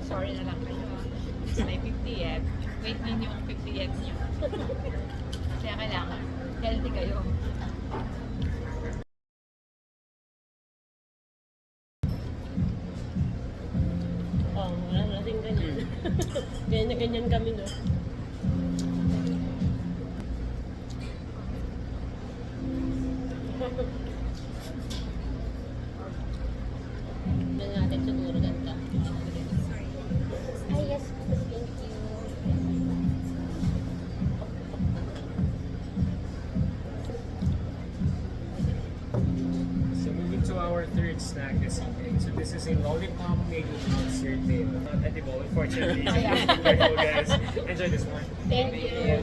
Sorry na lang kayo. May 50th. Wait ninyo ang 50th nyo. Kaya kailangan healthy kayo. Wala natin ganyan. Ganyan na ganyan kami, no? Yan natin siguro ganda. Ay, yes. Thank you. So moving to our third snack this evening. So this is a lollipop made with mustard tail. Not edible, unfortunately. So be careful, guys. Enjoy this one. Thank you.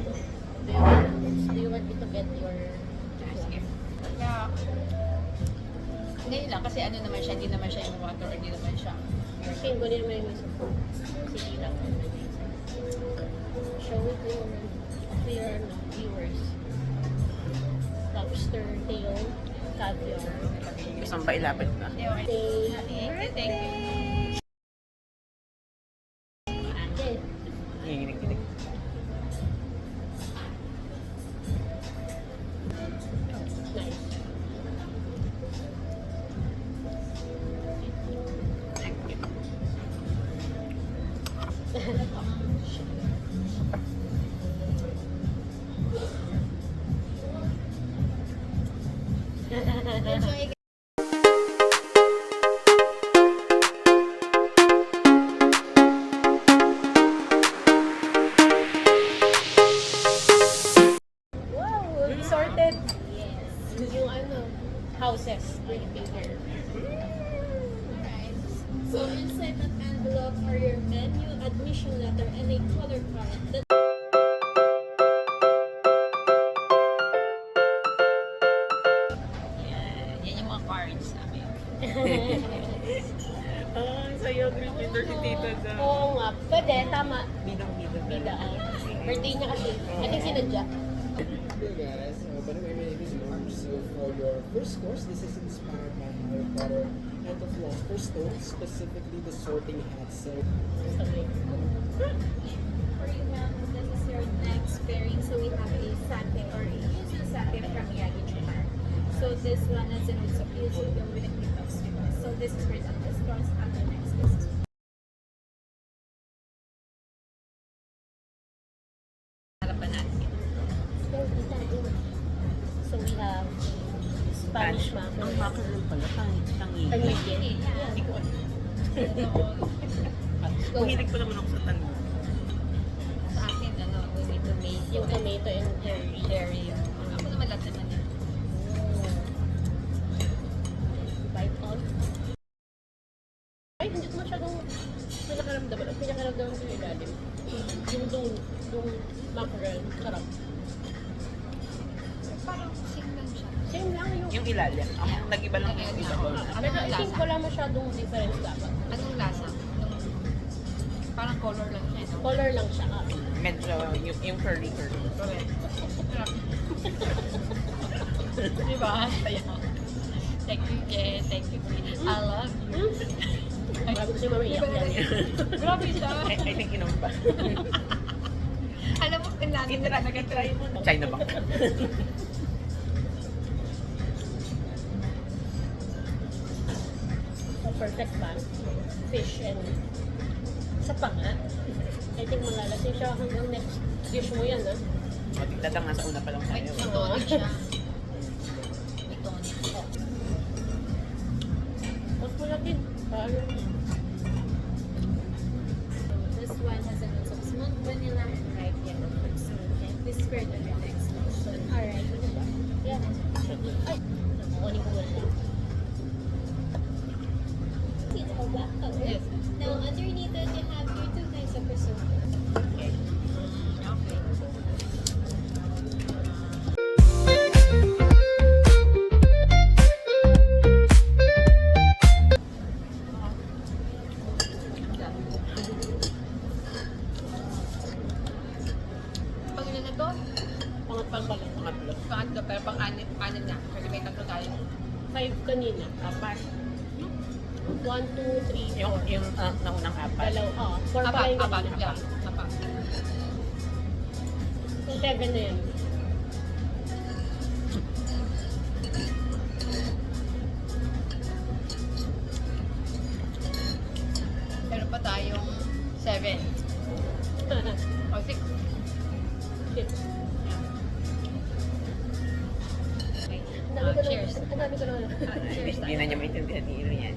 Do you want me to get your... Kaya, ngayon lang kasi ano naman siya, hindi naman siya yung water or hindi naman siya. King ko rin may miso po. Sige lang. Show it to your viewers. Lobster tail, caviar. Isang ba ilapit na? Okay. Thank you. Okay. Nanginginig-ginig. Nice. Thank you. Wow, we sorted. Yes. Yung ano, houses. Pretty bigger. Alright. So inside that envelope are your menu, admission letter, and a color card. Yan yung mga cards namin. Ah, sa'yo, Gryffindor si Tita Zah. Oo nga. Pwede, tama. Bidang-bidang. Bida. Birthday niya kasi. I think sinadya. Hey guys, by the way, my name is Mark. So for your first course, this is inspired by Harry Potter and the Philosopher's Stone, specifically the Sorting Hat. So Sorry. For you, ma'am, this is your next pairing. So we have a sake or a yuzu sake from Miyagi Japan. So this one has a roots of yuzu with a bit of sweetness. So this is for the course and the next is Harapan natin. So we have Spanish Ang macaron. macaron pala, tangi. Tanigin. Hindi ko alam. Mahilig pa naman ako sa tangi. Sa akin, ano, we need to make Yung tomato and cherry. cherry. Ako naman lahat naman yan. Bite on. Ay, hindi ko masyadong pinakaramdaman. Ang pinakaramdaman ko yung ilalim. Yung macaron. Sarap. Parang sing lang siya. Same lang yung... Yung ilalim. Ang nag-iba lang yung iba ko. Pero I think wala masyadong difference dapat. Anong lasa? Parang color lang siya, no? Color lang siya. Medyo yung curly. Correct. Diba? Kaya. Thank you, Jen. Thank you, Queenie. I love you. Grabe kasi mamiyak yan. Grabe siya. I think inom pa. Alam mo, lagi na nag-try mo. China Bank. So, perfect ba? Fish and... Sa pa nga. I think malalasing siya hanggang next dish mo yan, ha? O, tigtatang nasa una pa lang May tayo. tonic siya. May tonic. Mas mo natin. Paano? this one has a notes of smooth vanilla and ripe yellow fruit. So this is for the next one. Alright. Yeah. Ay! Kukunin ko muna siya. See the black color. Yes. Now underneath it you have your two kinds of risotto. Okay. Okay. Pag ilan na to? Pangat-pang pala. Pangatlo. Pangatlo, pero pang-anim na. Kasi may tatlo tayo. 5 kanina. Apat. 1, 2, 3, 4. Yung naunang apat. Dalaw, 4 pala yung Apat kanina. lang. Apat. So, 7 na yan. Meron pa tayong 7. O 6. Shit. Okay. Ang dami ko na, Cheers. ang dami ko na. Cheers Hindi na niya maintindihan ni Ino yan.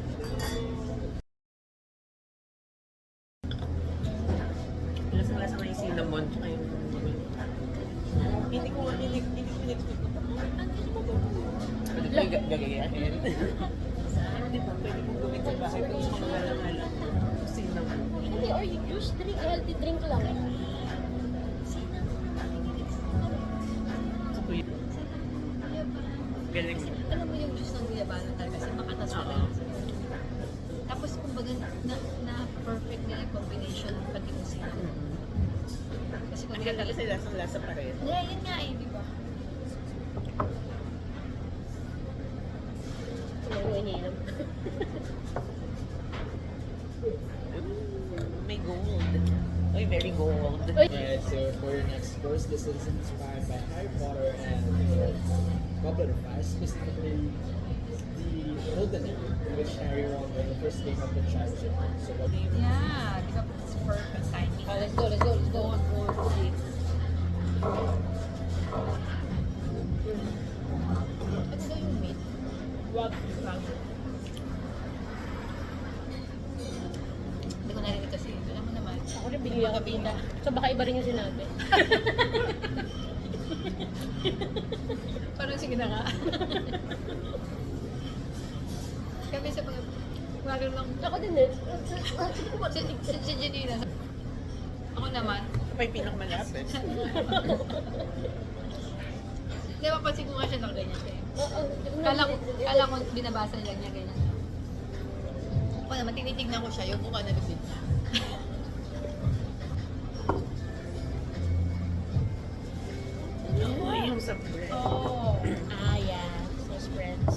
Lasang-lasa nga yung cinnamon, tsaka yung... Hindi ko in-expect ko. Pwede ko gagayahin. Hindi pa, pwede kong gawin sa bahay kung sa mga alam. Cinnamon. Hindi, or you just drink healthy drink lang eh. Galing. Alam mo yung juice ng guyabano talaga kasi makatas pa Oo. Tapos kumbaga na perfect na yung combination ng pati yung cinnamon. Kasi kung Ang ganda kasi lasang-lasa pa rin. yeah, yun nga eh, di ba? Hindi mo iniinom. May gold. Oy, very gold. Uy. Alright, so for your next course, this is inspired by Harry Potter and Goblet of Fire, specifically the Golden Egg, in which Harry won when the first game of the championship. So what do you Yeah, di ba? It's perfect timing. Oh, let's go, let's go, let's go. Ano daw yung meat? Wag. Hindi ko narinig kasi. Alam mo naman. Ako rin binili ako pita. So baka iba rin yung sinabi. Parang sige na nga. Kami sa mga... Wari lang. Ako din eh. Si Janina. Ako naman. Pa yung pinakamalapit. Di ba pansin ko nga siya ng ganyan siya. Oo. Kala ko binabasa lang niya ganyan. Ako naman, tinitignan ko siya, yung mukha na bibig niya. Oh, yung sa bread. Oh. Ah, yeah. So, spreads.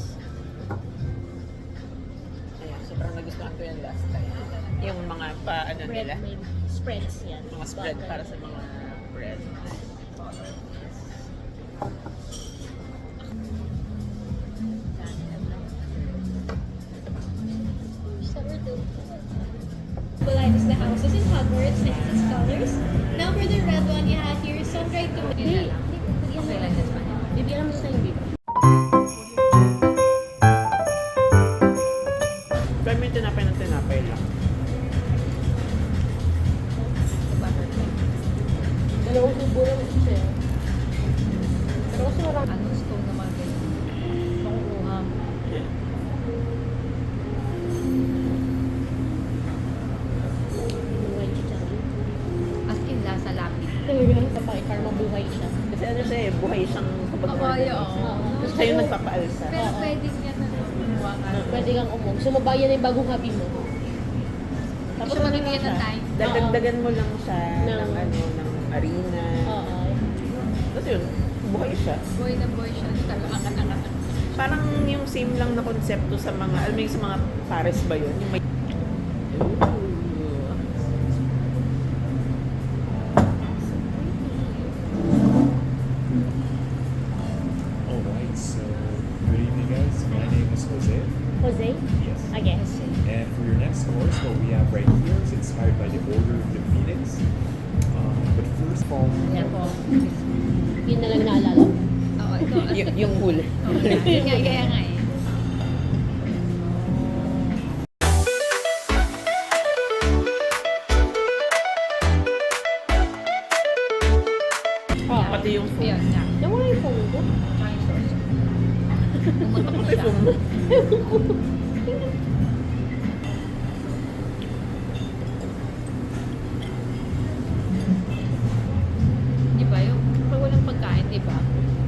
Ayan, sobrang nagustuhan ko yan last time. Yung mga ano Bread nila. made spreads yan. Mga spread para sa mga bread. Polite is the houses in Hogwarts next to scholars. Now for the red one, you have here Sunrise to Hindi. Okay lang this one. Bibigyan mo sa hindi. Pero may tinapay ng tinapay lang. Dalawang subo lang siya. Pero kasi marami. Anong stone naman ganyan? Pang-uham. Buhay siya. As in, lasa lapis. Talaga, kapag karma buhay siya. Kasi ano siya eh, buhay siyang kapag Papaya, oo. Tapos siya yung nagpapaalsa. Pero pwede niya na kumuha ka. Pwede kang umog. Sumabayan na yung bagong hobby mo. Tapos Siya ano lang mabibigyan siya, ng time. dagdagan mo lang siya Ng- ng ano, ng harina. Oo. Tapos yun, buhay siya. Boy na boy siya. Talagang angat-angat. Parang yung same lang na konsepto sa mga, alam mo yung sa mga pares ba yun? Yung may... Alright, so good evening guys. My name is Jose. Jose? Yes. I guess. And for your next course, what we have right here is inspired by the Order of the Phoenix. But first of all, Yan po. Yun na lang naalala. Oo, ito. yung hula. Yun nga, kaya nga eh. Oh, Pati yung food. Ayun nga. nawala yung phone ko. Tsaka yung sauce. Pumuntok na siya. Di ba yung pag walang pagkain, di ba?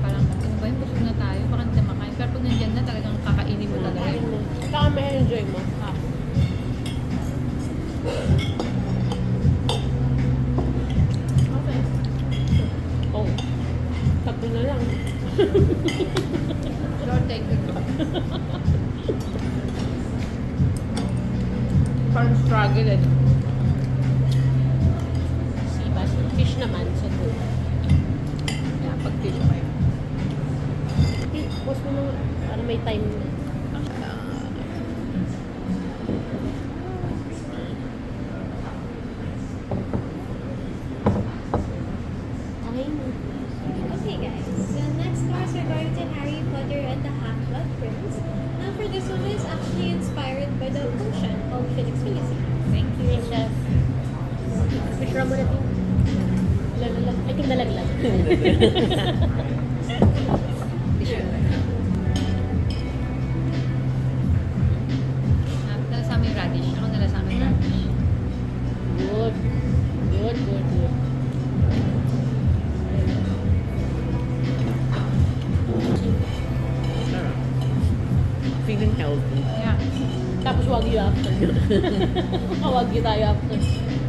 Parang, ano ba yung busog na tayo? Parang hindi na makain. Pero pag nandyan na, talagang kakainin mo talaga Kain yun. mo. Saka may enjoy mo. Ah. Okay. Oh. Tatlo na lang. Lord, thank you. struggle eh. Sibas. Fish naman, so good. Yeah, pag fish okay. Okay, post mo naman para may time na. Okay. Okay guys, so next course we're going to Harry Potter and the Half-Blood Prince. Now for this one is actually inspired by the potion of Phoenix Phoenix. Thank you, chef. Fish mo na din. Lalalag. I think nalaglag. Fish nalasama yung radish. Ako nalasama yung radish. Good. Good, good, good. Sarap. Feeling healthy. Yeah. Tapos wagyu after. Wagyu tayo after.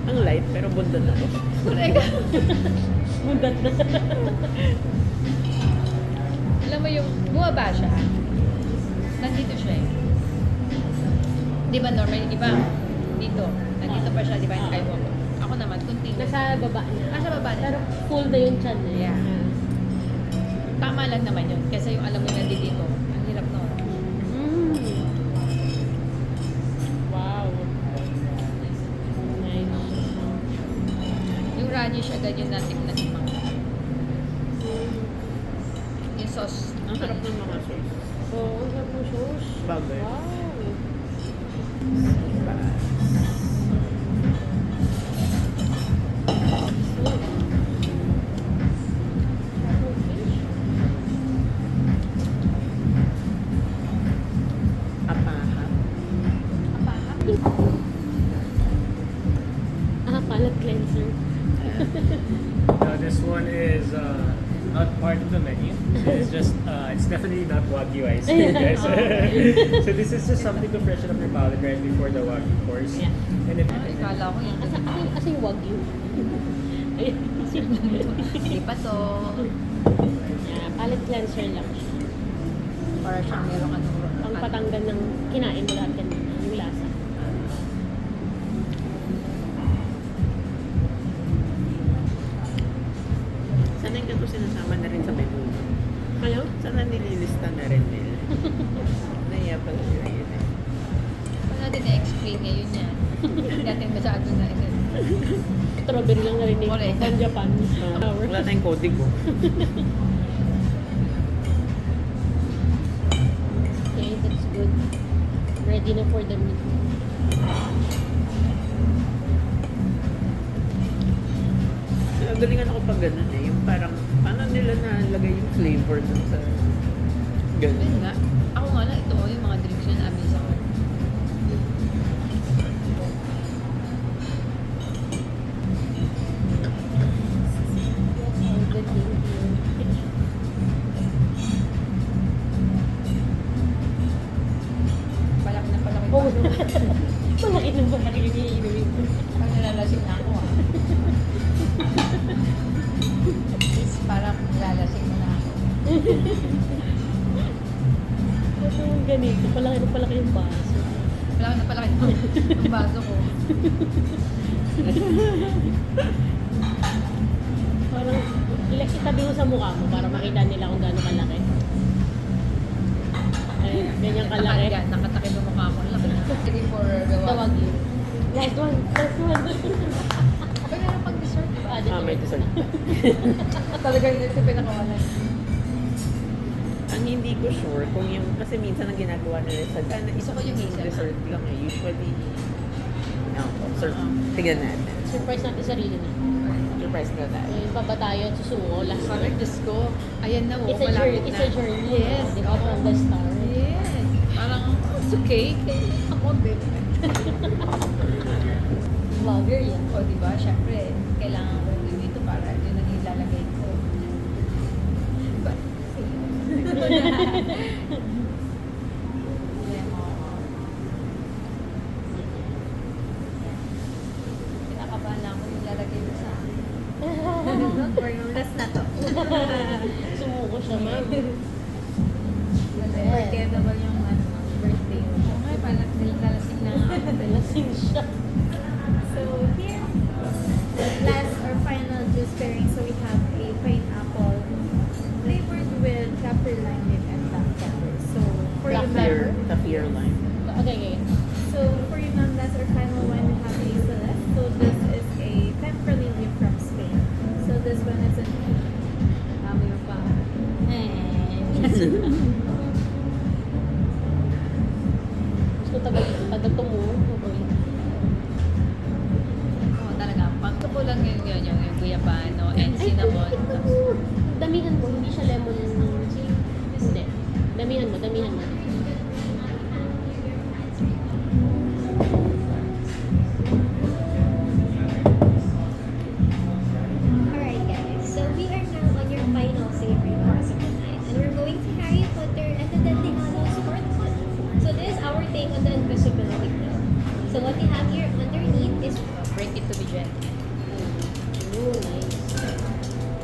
Ang light, pero bundan ako. Correct. Mundat na. Alam mo yung bumaba siya. Nandito siya eh. Di ba normal yung iba? Dito. Nandito pa siya, di ba? Yung mo. Ako naman, continue. Nasa baba niya. Nasa baba na. Pero full na yung chan niya. Yeah. Tama lang naman yun. Kasi yung alam mo yung nandito, ang hirap nun. Mm. Wow. Nice. Yung radish agad yung natikman yung mga. Yung sauce. Ang sarap ng mga sauce. So, ang sarap ng sauce. Bagay. Wow. Apaha. Palette cleanser. Now this one is not part of the menu. It's just it's definitely not Wagyu ice cream, guys. So this is just something to freshen up your palate right before the Wagyu course. Yeah. And it, Ay, kala ko yun. Asa yung wagyu? Ayun. Hindi pa to. Yeah, palette cleanser lang siya. Para siyang meron ano. Ang patanggal ng kinain mo lahat kanina, yung lasa. Sana yung ganito sinasama na rin sa menu. Ano? Sana nililista na rin nila. Naiya pala nila yun eh. Paano natin na-explain ngayon yan? Hindi natin masyado na yun. Strawberry lang narinig ko. Correct. From Japan. Wala tayong coding ko. Okay, that's good. Ready na for the meat. Nagalingan ako pag ganun eh. Yung parang, paano nila nalagay yung flavor dun sa ganun. Yun nga. Ako nga lang, ito yung mga drinks na na-amaze ako. All good, thank you. Palaki na palaki. Oh, malaki ng malaki yung iinumin ko. Pag nalalasing na ako ah. Is parang nalalasing mo na ako. Ito yung ganito. Palaki na palaki yung baso. Palaki na palaki ang baso ko. Parang itabi mo sa mukha mo para makita nila kung gaano kalaki. Ay, ganyan kalaki. Nakatakip yung mukha ko. Laki na. Ready for the Tawag yun. Last one. Last one. Pero meron pang dessert, di ba? May dessert. Talagang ito yung pinakawala. Ang hindi ko sure kung yung, kasi minsan ang ginagawa nila sa Gusto ko yung hazel. dessert lang eh. Usually, no, tingnan natin. Surprise natin sarili na. Surprise na tayo. Ayun, baba tayo at susungo. Last one. Parang Diyos ko. Ayan na, oh, It's a journey. malapit It's na. a journey. Yes. Di ba? From the start. Yes. Parang, oh, it's okay. Ako din. Vlogger yan. O, di ba? Siyempre, kailangan ko yung dito para yun ang ilalagay ko. Diba? Kinakabahan lang ako yung lalagay ko sa akin. Don't worry, last na to. Sumuko siya, ma'am. Forgettable yung birthday mo. Okay, parang nilalasing na nga ako. Lasing siya. damihan mo, hindi siya lemon. Hindi. Damihan mo, damihan mo. Alright guys, so we are now on your final savory course of the night. And we're going to Harry Potter and the Deathly Hallows Part 1. So this is our take on the invisibility cloak. So what we have here underneath is Break it to be gentle. Oh, nice.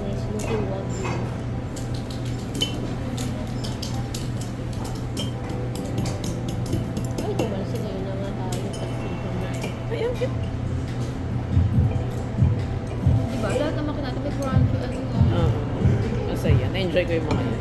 Nice looking one. Ay, tumal sila yun na nga tayo. Taksikan na. Ay, ang cute. Diba? Lahat naman natin may crunchy, ano mo. Oo. Masaya. Na-enjoy ko yung mga yun.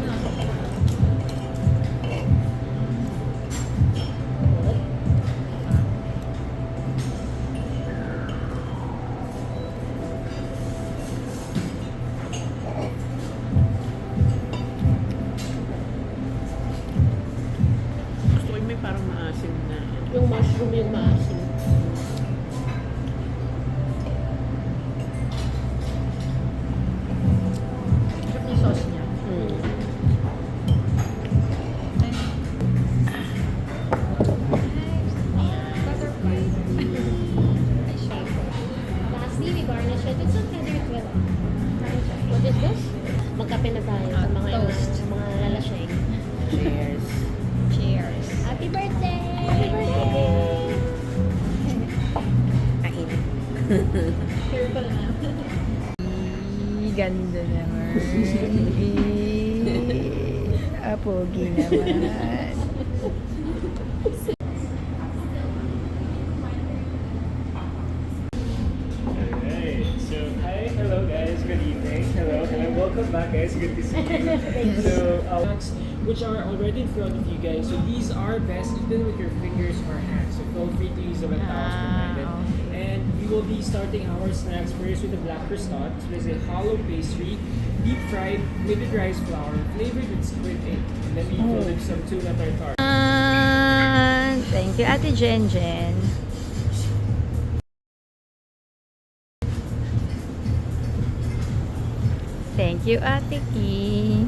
Gusto ko yung may parang maasim na. Yung mushroom yung maasim. Sarap yung sauce niya. Mm. butterfly. Ay, shape. Lastly, we garnish it with some feathered willow. What is this? Magkape na tayo sa mga Toast. sa mga lalaseng. Cheers. Cheers. Happy birthday! Happy birthday! Kain. Careful na. Ganda naman. Pogi naman. Alright, so hi, hello guys, good evening, hello, welcome back guys, good to see you. So, which are already in front of you guys, so these are best eaten with your fingers or hands, so feel free to use them as towels provided. And we will be starting our snacks first with the black croissant, which is a hollow pastry, deep fried with rice flour, flavored with squid ink, and then we fill with some tuna tartare. Thank you, Ate Jen Jen. Thank you, Ate Ki.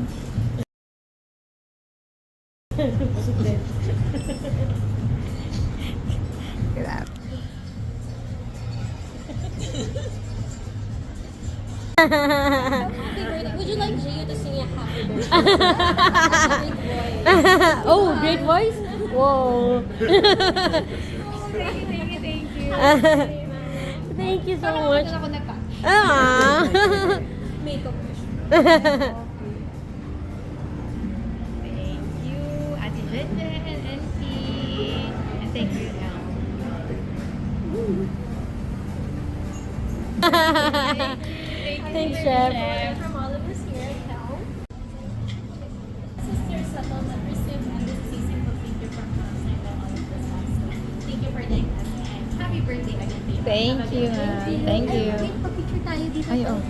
Grabe. Happy birthday. Would you like Gio to sing a happy birthday? Oh, great voice? Whoa. Thank you. Thank you so much. Ako nagpa. Ah. Makeup wish. Thank you, Ate Jen Jen and Ki. And thank you, Elm. Thanks, Chef. From all of us here at Helm. Sister Subtle that received and this season will thank you from us and all of this also. Thank you for doing that and happy birthday again to you. Thank you, ma'am. Thank you. Wait, pa-picture tayo dito. Ay, oh.